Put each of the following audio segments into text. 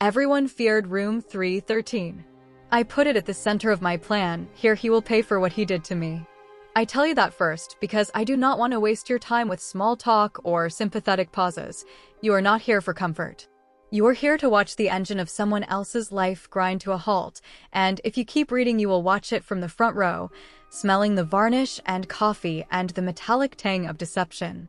Everyone feared room 313. I put it at the center of my plan. Here he will pay for what he did to me. I tell you that first because I do not want to waste your time with small talk or sympathetic pauses. You are not here for comfort. You are here to watch the engine of someone else's life grind to a halt, and if you keep reading you will watch it from the front row, smelling the varnish and coffee and the metallic tang of deception.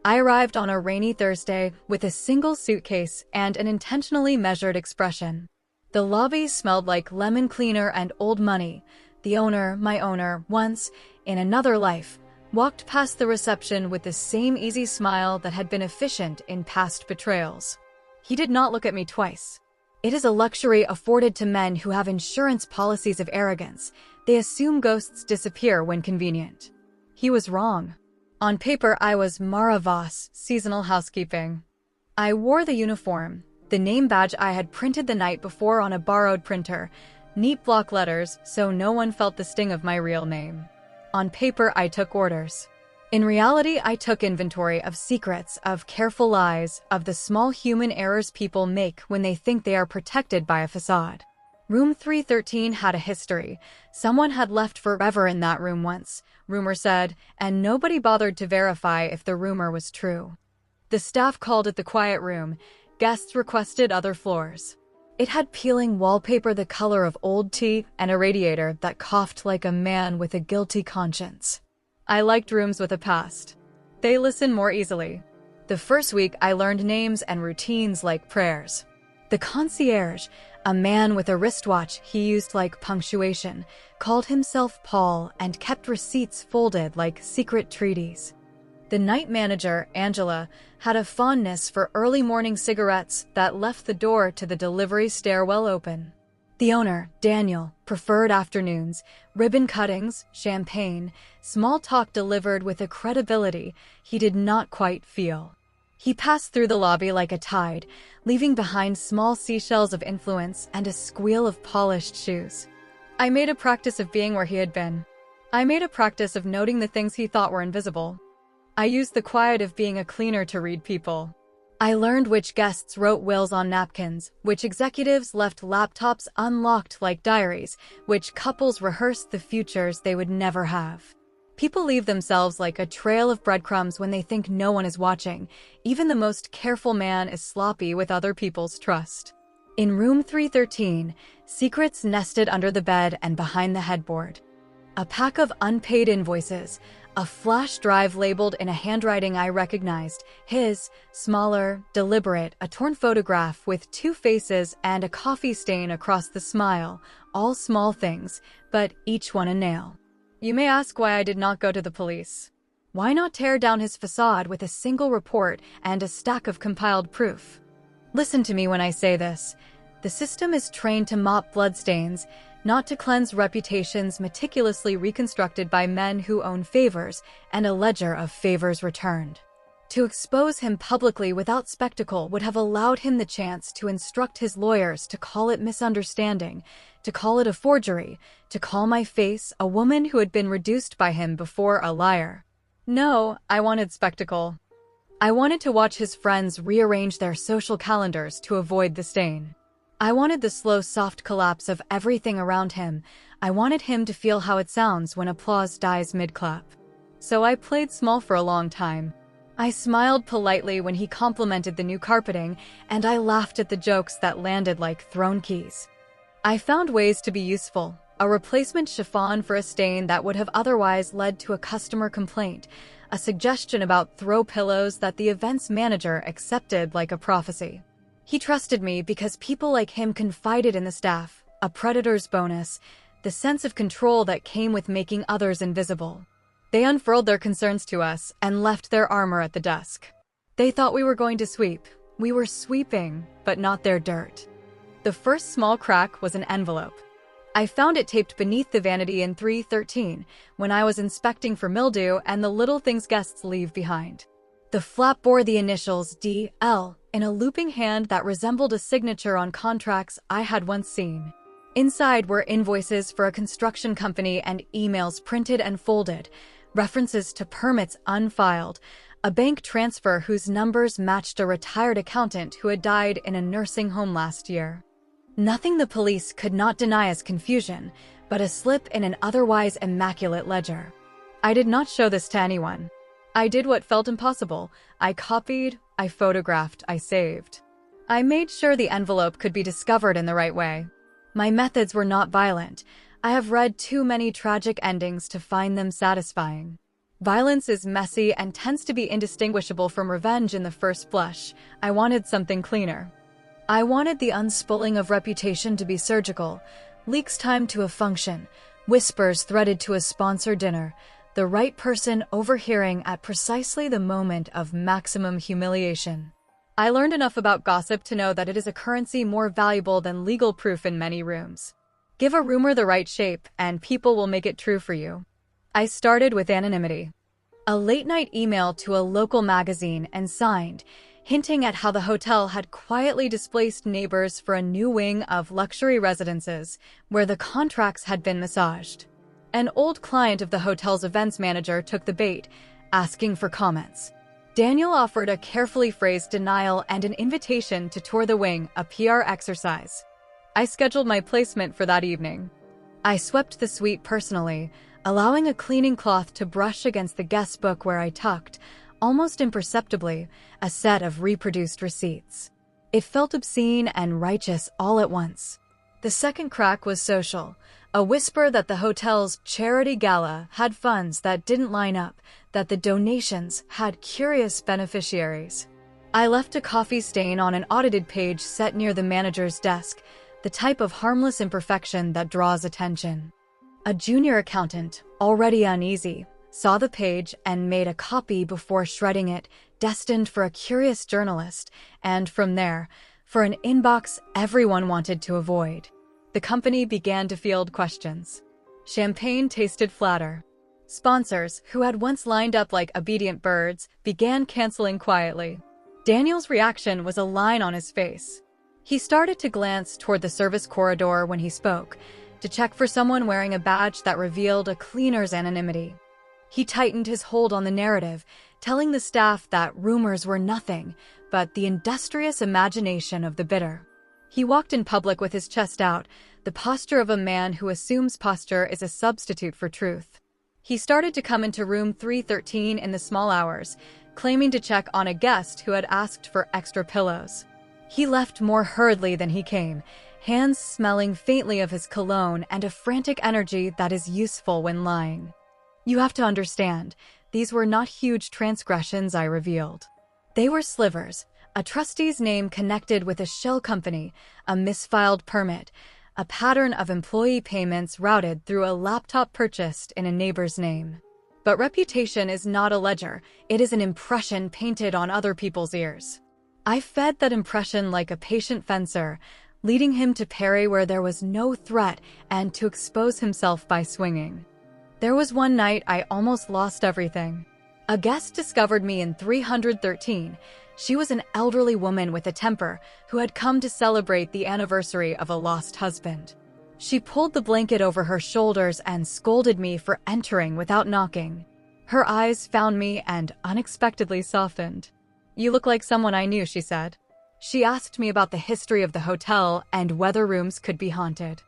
I arrived on a rainy Thursday with a single suitcase and an intentionally measured expression. The lobby smelled like lemon cleaner and old money. The owner, my owner, once, in another life, walked past the reception with the same easy smile that had been efficient in past betrayals. He did not look at me twice. It is a luxury afforded to men who have insurance policies of arrogance. They assume ghosts disappear when convenient. He was wrong. On paper, I was Mara Voss, seasonal housekeeping. I wore the uniform, the name badge I had printed the night before on a borrowed printer, neat block letters so no one felt the sting of my real name. On paper, I took orders. In reality, I took inventory of secrets, of careful lies, of the small human errors people make when they think they are protected by a facade. Room 313 had a history. Someone had left forever in that room once, rumor said, and nobody bothered to verify if the rumor was true. The staff called it the quiet room. Guests requested other floors. It had peeling wallpaper the color of old tea and a radiator that coughed like a man with a guilty conscience. I liked rooms with a past. They listen more easily. The first week, I learned names and routines like prayers. The concierge, a man with a wristwatch he used like punctuation, called himself Paul and kept receipts folded like secret treaties. The night manager, Angela, had a fondness for early morning cigarettes that left the door to the delivery stairwell open. The owner, Daniel, preferred afternoons, ribbon cuttings, champagne, small talk delivered with a credibility he did not quite feel. He passed through the lobby like a tide, leaving behind small seashells of influence and a squeal of polished shoes. I made a practice of being where he had been. I made a practice of noting the things he thought were invisible. I used the quiet of being a cleaner to read people. I learned which guests wrote wills on napkins, which executives left laptops unlocked like diaries, which couples rehearsed the futures they would never have. People leave themselves like a trail of breadcrumbs when they think no one is watching. Even the most careful man is sloppy with other people's trust. In room 313, secrets nested under the bed and behind the headboard. A pack of unpaid invoices, a flash drive labeled in a handwriting I recognized, his, smaller, deliberate, a torn photograph with two faces and a coffee stain across the smile, all small things, but each one a nail. You may ask why I did not go to the police. Why not tear down his facade with a single report and a stack of compiled proof? Listen to me when I say this. The system is trained to mop bloodstains, not to cleanse reputations meticulously reconstructed by men who own favors and a ledger of favors returned. To expose him publicly without spectacle would have allowed him the chance to instruct his lawyers to call it misunderstanding, to call it a forgery, to call my face a woman who had been reduced by him before a liar. No, I wanted spectacle. I wanted to watch his friends rearrange their social calendars to avoid the stain. I wanted the slow, soft collapse of everything around him. I wanted him to feel how it sounds when applause dies mid-clap. So I played small for a long time. I smiled politely when he complimented the new carpeting, and I laughed at the jokes that landed like thrown keys. I found ways to be useful. A replacement chiffon for a stain that would have otherwise led to a customer complaint. A suggestion about throw pillows that the events manager accepted like a prophecy. He trusted me because people like him confided in the staff, a predator's bonus, the sense of control that came with making others invisible. They unfurled their concerns to us and left their armor at the desk. They thought we were going to sweep. We were sweeping, but not their dirt. The first small crack was an envelope. I found it taped beneath the vanity in 313 when I was inspecting for mildew and the little things guests leave behind. The flap bore the initials D.L. in a looping hand that resembled a signature on contracts I had once seen. Inside were invoices for a construction company and emails printed and folded, references to permits unfiled, a bank transfer whose numbers matched a retired accountant who had died in a nursing home last year. Nothing the police could not deny as confusion, but a slip in an otherwise immaculate ledger. I did not show this to anyone. I did what felt impossible. I copied, I photographed, I saved. I made sure the envelope could be discovered in the right way. My methods were not violent. I have read too many tragic endings to find them satisfying. Violence is messy and tends to be indistinguishable from revenge in the first blush. I wanted something cleaner. I wanted the unspooling of reputation to be surgical, leaks timed to a function, whispers threaded to a sponsored dinner, the right person overhearing at precisely the moment of maximum humiliation. I learned enough about gossip to know that it is a currency more valuable than legal proof in many rooms. Give a rumor the right shape, and people will make it true for you. I started with anonymity. A late-night email to a local magazine and signed, hinting at how the hotel had quietly displaced neighbors for a new wing of luxury residences where the contracts had been massaged. An old client of the hotel's events manager took the bait, asking for comments. Daniel offered a carefully phrased denial and an invitation to tour the wing, a PR exercise. I scheduled my placement for that evening. I swept the suite personally, allowing a cleaning cloth to brush against the guest book where I tucked, almost imperceptibly, a set of reproduced receipts. It felt obscene and righteous all at once. The second crack was social, a whisper that the hotel's charity gala had funds that didn't line up, that the donations had curious beneficiaries. I left a coffee stain on an audited page set near the manager's desk, the type of harmless imperfection that draws attention. A junior accountant, already uneasy, saw the page and made a copy before shredding it, destined for a curious journalist, and from there, for an inbox everyone wanted to avoid. The company began to field questions. Champagne tasted flatter. Sponsors, who had once lined up like obedient birds, began canceling quietly. Daniel's reaction was a line on his face. He started to glance toward the service corridor when he spoke, to check for someone wearing a badge that revealed a cleaner's anonymity. He tightened his hold on the narrative, telling the staff that rumors were nothing but the industrious imagination of the bitter. He walked in public with his chest out, the posture of a man who assumes posture is a substitute for truth. He started to come into room 313 in the small hours, claiming to check on a guest who had asked for extra pillows. He left more hurriedly than he came, hands smelling faintly of his cologne and a frantic energy that is useful when lying. You have to understand, these were not huge transgressions I revealed. They were slivers, a trustee's name connected with a shell company, a misfiled permit, a pattern of employee payments routed through a laptop purchased in a neighbor's name. But reputation is not a ledger, it is an impression painted on other people's ears. I fed that impression like a patient fencer, leading him to parry where there was no threat and to expose himself by swinging. There was one night I almost lost everything. A guest discovered me in 313. She was an elderly woman with a temper who had come to celebrate the anniversary of a lost husband. She pulled the blanket over her shoulders and scolded me for entering without knocking. Her eyes found me and unexpectedly softened. "You look like someone I knew," she said. She asked me about the history of the hotel and whether rooms could be haunted.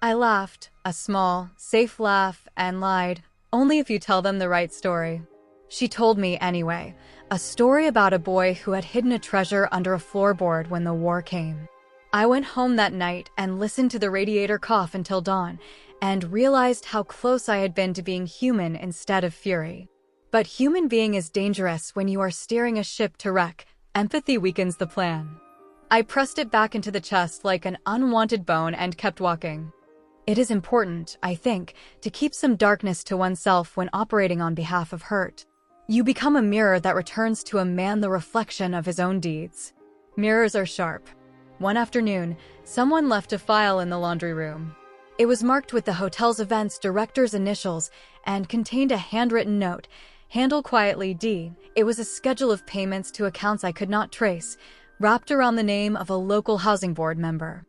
I laughed, a small, safe laugh, and lied, "Only if you tell them the right story." She told me anyway, a story about a boy who had hidden a treasure under a floorboard when the war came. I went home that night and listened to the radiator cough until dawn, and realized how close I had been to being human instead of fury. But human being is dangerous when you are steering a ship to wreck. Empathy weakens the plan. I pressed it back into the chest like an unwanted bone and kept walking. It is important, I think, to keep some darkness to oneself when operating on behalf of hurt. You become a mirror that returns to a man the reflection of his own deeds. Mirrors are sharp. One afternoon, someone left a file in the laundry room. It was marked with the hotel's events director's initials and contained a handwritten note, "Handle quietly, D." It was a schedule of payments to accounts I could not trace, wrapped around the name of a local housing board member.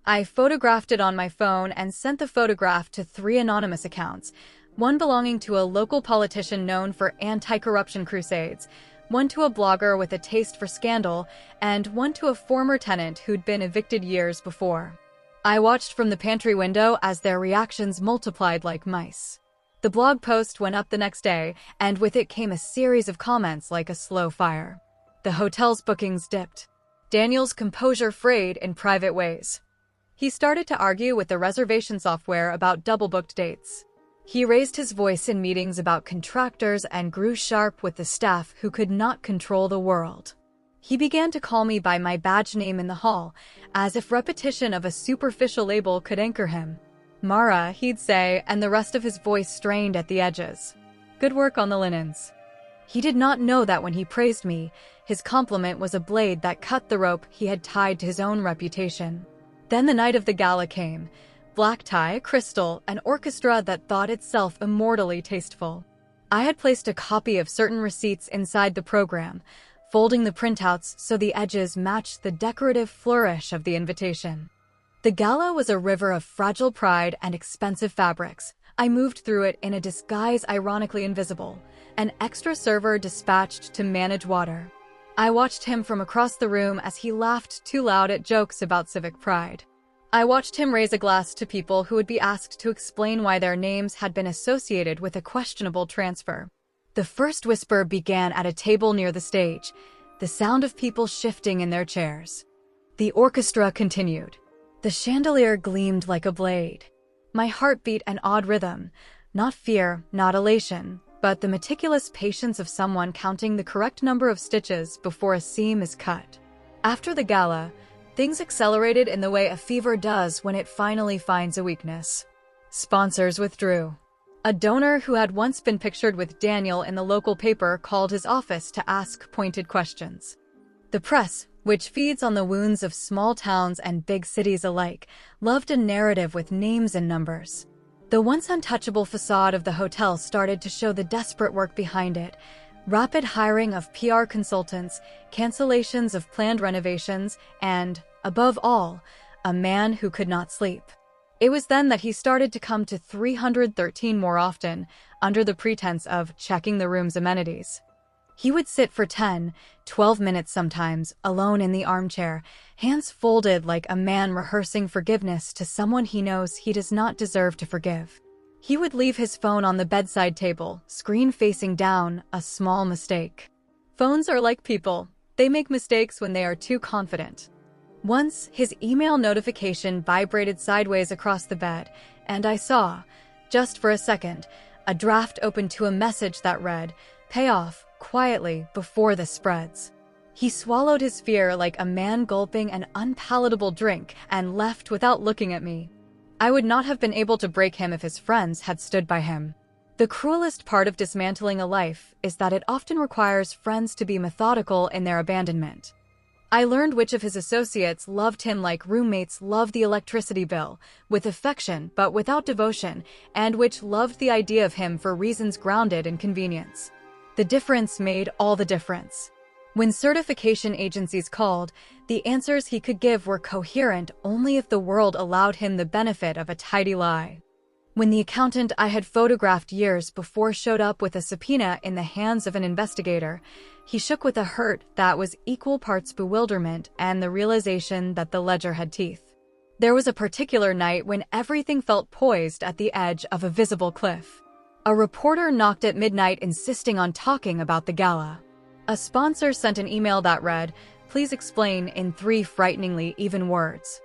I photographed it on my phone and sent the photograph to 3 anonymous accounts, one belonging to a local politician known for anti-corruption crusades, one to a blogger with a taste for scandal, and one to a former tenant who'd been evicted years before. I watched from the pantry window as their reactions multiplied like mice. The blog post went up the next day, and with it came a series of comments like a slow fire. The hotel's bookings dipped. Daniel's composure frayed in private ways. He started to argue with the reservation software about double-booked dates. He raised his voice in meetings about contractors and grew sharp with the staff who could not control the world. He began to call me by my badge name in the hall, as if repetition of a superficial label could anchor him. Mara, he'd say, and the rest of his voice strained at the edges. Good work on the linens. He did not know that when he praised me, his compliment was a blade that cut the rope he had tied to his own reputation. Then the night of the gala came. Black tie, crystal, an orchestra that thought itself immortally tasteful. I had placed a copy of certain receipts inside the program, folding the printouts so the edges matched the decorative flourish of the invitation. The gala was a river of fragile pride and expensive fabrics. I moved through it in a disguise ironically invisible, an extra server dispatched to manage water. I watched him from across the room as he laughed too loud at jokes about civic pride. I watched him raise a glass to people who would be asked to explain why their names had been associated with a questionable transfer. The first whisper began at a table near the stage, the sound of people shifting in their chairs. The orchestra continued. The chandelier gleamed like a blade. My heart beat an odd rhythm, not fear, not elation, but the meticulous patience of someone counting the correct number of stitches before a seam is cut. After the gala, things accelerated in the way a fever does when it finally finds a weakness. Sponsors withdrew. A donor who had once been pictured with Daniel in the local paper called his office to ask pointed questions. The press, which feeds on the wounds of small towns and big cities alike, loved a narrative with names and numbers. The once untouchable facade of the hotel started to show the desperate work behind it. Rapid hiring of PR consultants, cancellations of planned renovations, and, above all, a man who could not sleep. It was then that he started to come to 313 more often, under the pretense of checking the room's amenities. He would sit for 10, 12 minutes sometimes, alone in the armchair, hands folded like a man rehearsing forgiveness to someone he knows he does not deserve to forgive. He would leave his phone on the bedside table, screen facing down, a small mistake. Phones are like people. They make mistakes when they are too confident. Once, his email notification vibrated sideways across the bed, and I saw, just for a second, a draft open to a message that read, "Pay off, quietly, before this spreads." He swallowed his fear like a man gulping an unpalatable drink and left without looking at me. I would not have been able to break him if his friends had stood by him. The cruelest part of dismantling a life is that it often requires friends to be methodical in their abandonment. I learned which of his associates loved him like roommates love the electricity bill, with affection but without devotion, and which loved the idea of him for reasons grounded in convenience. The difference made all the difference. When certification agencies called, the answers he could give were coherent only if the world allowed him the benefit of a tidy lie. When the accountant I had photographed years before showed up with a subpoena in the hands of an investigator, he shook with a hurt that was equal parts bewilderment and the realization that the ledger had teeth. There was a particular night when everything felt poised at the edge of a visible cliff. A reporter knocked at midnight insisting on talking about the gala. A sponsor sent an email that read, "Please explain," in 3 frighteningly even words.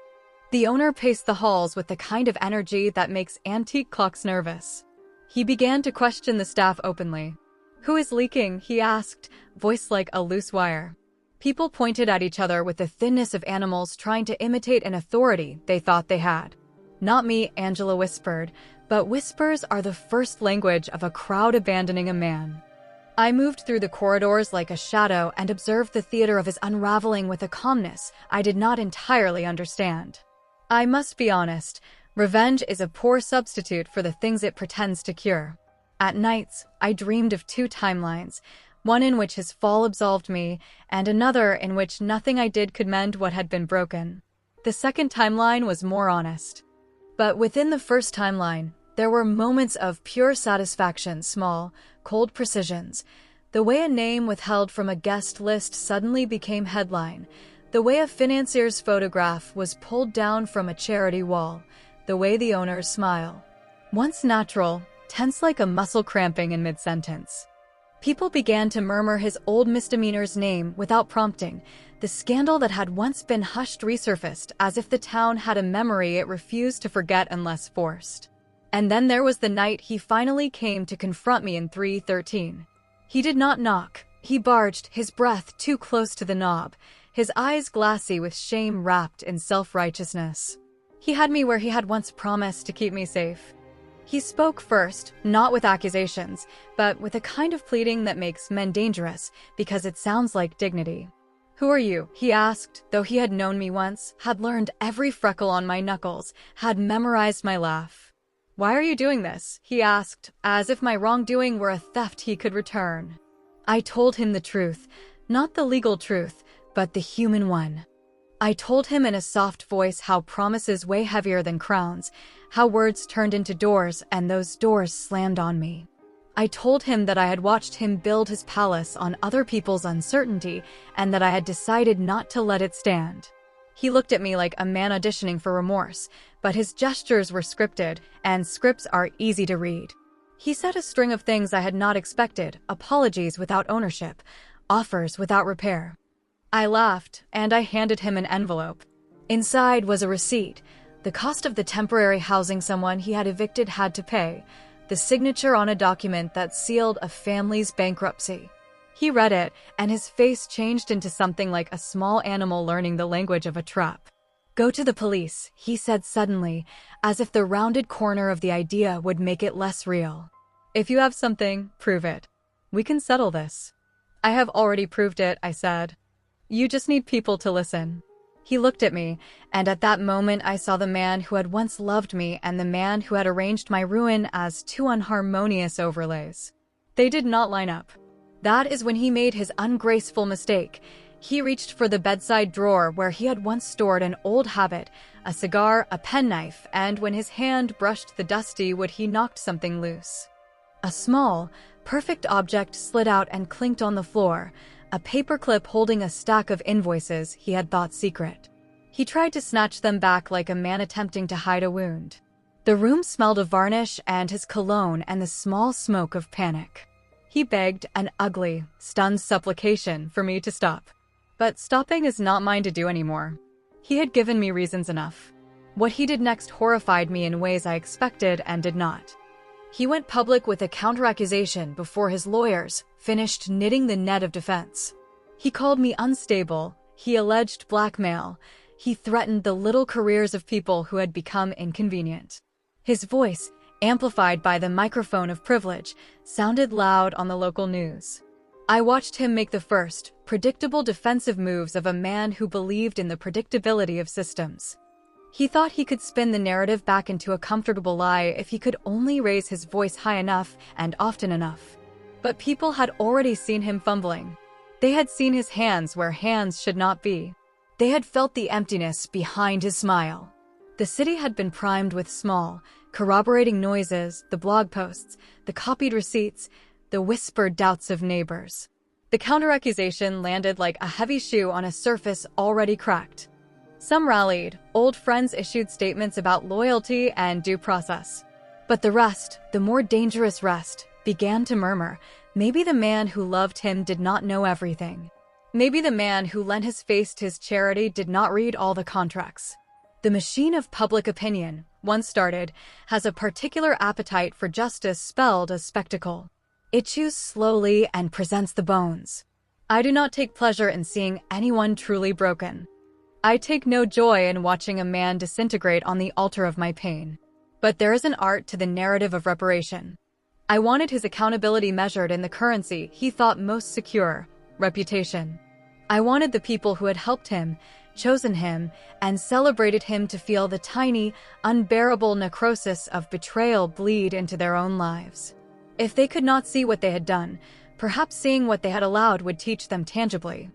The owner paced the halls with the kind of energy that makes antique clocks nervous. He began to question the staff openly. "Who is leaking?" he asked, voice like a loose wire. People pointed at each other with the thinness of animals trying to imitate an authority they thought they had. "Not me," Angela whispered, but whispers are the first language of a crowd abandoning a man. I moved through the corridors like a shadow and observed the theater of his unraveling with a calmness I did not entirely understand. I must be honest, revenge is a poor substitute for the things it pretends to cure. At nights, I dreamed of 2 timelines, one in which his fall absolved me, and another in which nothing I did could mend what had been broken. The second timeline was more honest. But within the first timeline, there were moments of pure satisfaction, small, cold precisions, The way a name withheld from a guest list suddenly became headline. The way a financier's photograph was pulled down from a charity wall. The way the owner's smile, once natural, tense like a muscle cramping in mid-sentence. People began to murmur his old misdemeanor's name without prompting. The scandal that had once been hushed resurfaced as if the town had a memory it refused to forget unless forced. And then there was the night he finally came to confront me in 313. He did not knock. He barged, his breath too close to the knob, his eyes glassy with shame wrapped in self-righteousness. He had me where he had once promised to keep me safe. He spoke first, not with accusations, but with a kind of pleading that makes men dangerous, because it sounds like dignity. "Who are you?" he asked, though he had known me once, had learned every freckle on my knuckles, had memorized my laugh. "Why are you doing this?" he asked, as if my wrongdoing were a theft he could return. I told him the truth, not the legal truth, but the human one. I told him in a soft voice how promises weigh heavier than crowns, how words turned into doors and those doors slammed on me. I told him that I had watched him build his palace on other people's uncertainty and that I had decided not to let it stand. He looked at me like a man auditioning for remorse, but his gestures were scripted, and scripts are easy to read. He said a string of things I had not expected, apologies without ownership, offers without repair. I laughed, and I handed him an envelope. Inside was a receipt, the cost of the temporary housing someone he had evicted had to pay, the signature on a document that sealed a family's bankruptcy. He read it, and his face changed into something like a small animal learning the language of a trap. "Go to the police," he said suddenly, as if the rounded corner of the idea would make it less real. "If you have something, prove it. We can settle this." "I have already proved it," I said. "You just need people to listen." He looked at me, and at that moment I saw the man who had once loved me and the man who had arranged my ruin as two unharmonious overlays. They did not line up. That is when he made his ungraceful mistake. He reached for the bedside drawer where he had once stored an old habit, a cigar, a penknife, and when his hand brushed the dusty wood he knocked something loose. A small, perfect object slid out and clinked on the floor, a paperclip holding a stack of invoices he had thought secret. He tried to snatch them back like a man attempting to hide a wound. The room smelled of varnish and his cologne and the small smoke of panic. He begged, an ugly, stunned supplication, for me to stop. But stopping is not mine to do anymore. He had given me reasons enough. What he did next horrified me in ways I expected and did not. He went public with a counteraccusation before his lawyers finished knitting the net of defense. He called me unstable, he alleged blackmail, he threatened the little careers of people who had become inconvenient. His voice, amplified by the microphone of privilege, sounded loud on the local news. I watched him make the first, predictable defensive moves of a man who believed in the predictability of systems. He thought he could spin the narrative back into a comfortable lie if he could only raise his voice high enough and often enough. But people had already seen him fumbling. They had seen his hands where hands should not be. They had felt the emptiness behind his smile. The city had been primed with small, corroborating noises, the blog posts, the copied receipts, the whispered doubts of neighbors. The counteraccusation landed like a heavy shoe on a surface already cracked. Some rallied, old friends issued statements about loyalty and due process. But the rest, the more dangerous rest, began to murmur. Maybe the man who loved him did not know everything. Maybe the man who lent his face to his charity did not read all the contracts. The machine of public opinion, once started, has a particular appetite for justice spelled as spectacle. It chews slowly and presents the bones. I do not take pleasure in seeing anyone truly broken. I take no joy in watching a man disintegrate on the altar of my pain. But there is an art to the narrative of reparation. I wanted his accountability measured in the currency he thought most secure, reputation. I wanted the people who had helped him, chosen him, and celebrated him to feel the tiny, unbearable necrosis of betrayal bleed into their own lives. If they could not see what they had done, perhaps seeing what they had allowed would teach them tangibly.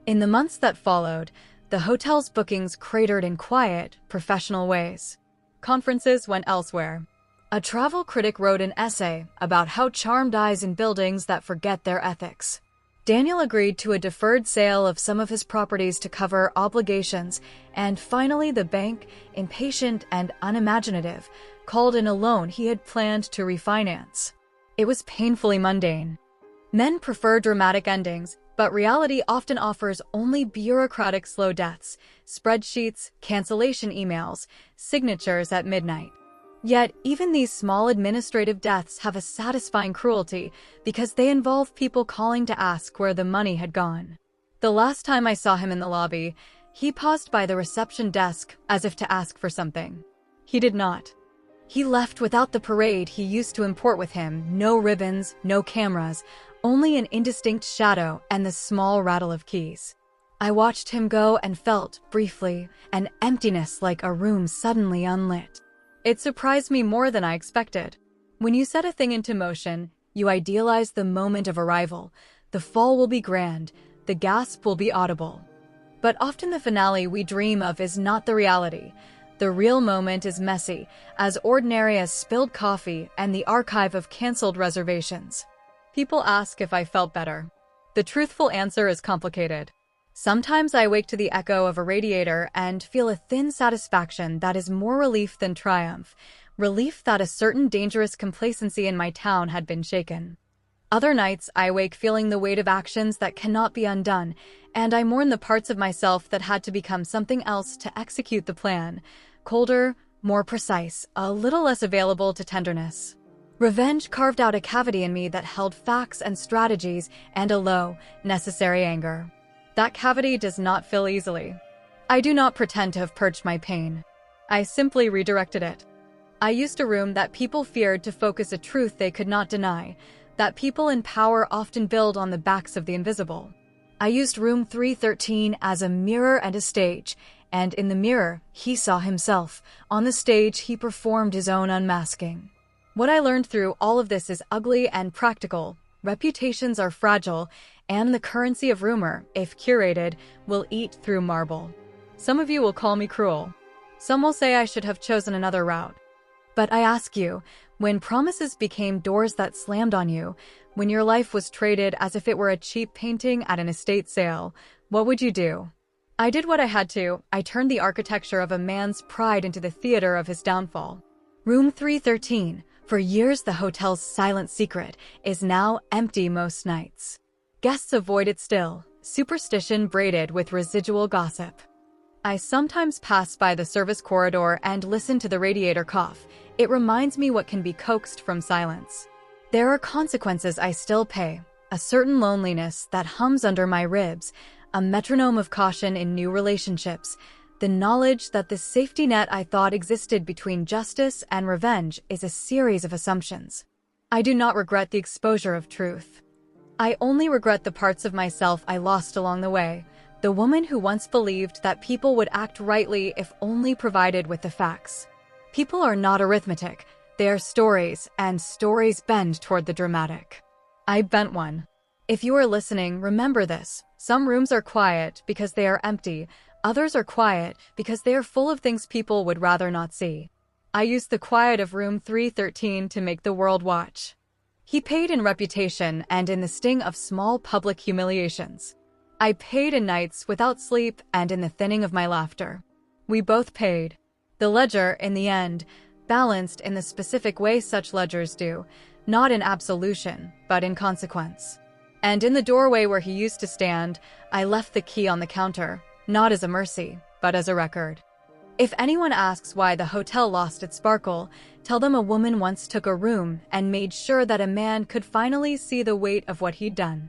In the months that followed, the hotel's bookings cratered in quiet, professional ways. Conferences went elsewhere. A travel critic wrote an essay about how charm dies in buildings that forget their ethics. Daniel agreed to a deferred sale of some of his properties to cover obligations, and finally the bank, impatient and unimaginative, called in a loan he had planned to refinance. It was painfully mundane. Men prefer dramatic endings, but reality often offers only bureaucratic slow deaths, spreadsheets, cancellation emails, signatures at midnight. Yet, even these small administrative deaths have a satisfying cruelty because they involve people calling to ask where the money had gone. The last time I saw him in the lobby, he paused by the reception desk as if to ask for something. He did not. He left without the parade he used to import with him, no ribbons, no cameras, only an indistinct shadow and the small rattle of keys. I watched him go and felt, briefly, an emptiness like a room suddenly unlit. It surprised me more than I expected. When you set a thing into motion, you idealize the moment of arrival. The fall will be grand, the gasp will be audible. But often the finale we dream of is not the reality. The real moment is messy, as ordinary as spilled coffee and the archive of canceled reservations. People ask if I felt better. The truthful answer is complicated. Sometimes I wake to the echo of a radiator and feel a thin satisfaction that is more relief than triumph, relief that a certain dangerous complacency in my town had been shaken. Other nights I wake feeling the weight of actions that cannot be undone, and I mourn the parts of myself that had to become something else to execute the plan, colder, more precise, a little less available to tenderness. Revenge carved out a cavity in me that held facts and strategies and a low, necessary anger. That cavity does not fill easily. I do not pretend to have purged my pain. I simply redirected it. I used a room that people feared to focus a truth they could not deny, that people in power often build on the backs of the invisible. I used room 313 as a mirror and a stage, and in the mirror, he saw himself. On the stage, he performed his own unmasking. What I learned through all of this is ugly and practical. Reputations are fragile, and the currency of rumor, if curated, will eat through marble. Some of you will call me cruel. Some will say I should have chosen another route. But I ask you, when promises became doors that slammed on you, when your life was traded as if it were a cheap painting at an estate sale, what would you do? I did what I had to. I turned the architecture of a man's pride into the theater of his downfall. Room 313, for years the hotel's silent secret, is now empty most nights. Guests avoid it still, superstition braided with residual gossip. I sometimes pass by the service corridor and listen to the radiator cough. It reminds me what can be coaxed from silence. There are consequences I still pay, a certain loneliness that hums under my ribs, a metronome of caution in new relationships, the knowledge that the safety net I thought existed between justice and revenge is a series of assumptions. I do not regret the exposure of truth. I only regret the parts of myself I lost along the way, the woman who once believed that people would act rightly if only provided with the facts. People are not arithmetic, they are stories, and stories bend toward the dramatic. I bent one. If you are listening, remember this. Some rooms are quiet because they are empty, others are quiet because they are full of things people would rather not see. I used the quiet of room 313 to make the world watch. He paid in reputation and in the sting of small public humiliations. I paid in nights without sleep and in the thinning of my laughter. We both paid. The ledger, in the end, balanced in the specific way such ledgers do, not in absolution, but in consequence. And in the doorway where he used to stand, I left the key on the counter, not as a mercy, but as a record. If anyone asks why the hotel lost its sparkle, tell them a woman once took a room and made sure that a man could finally see the weight of what he'd done.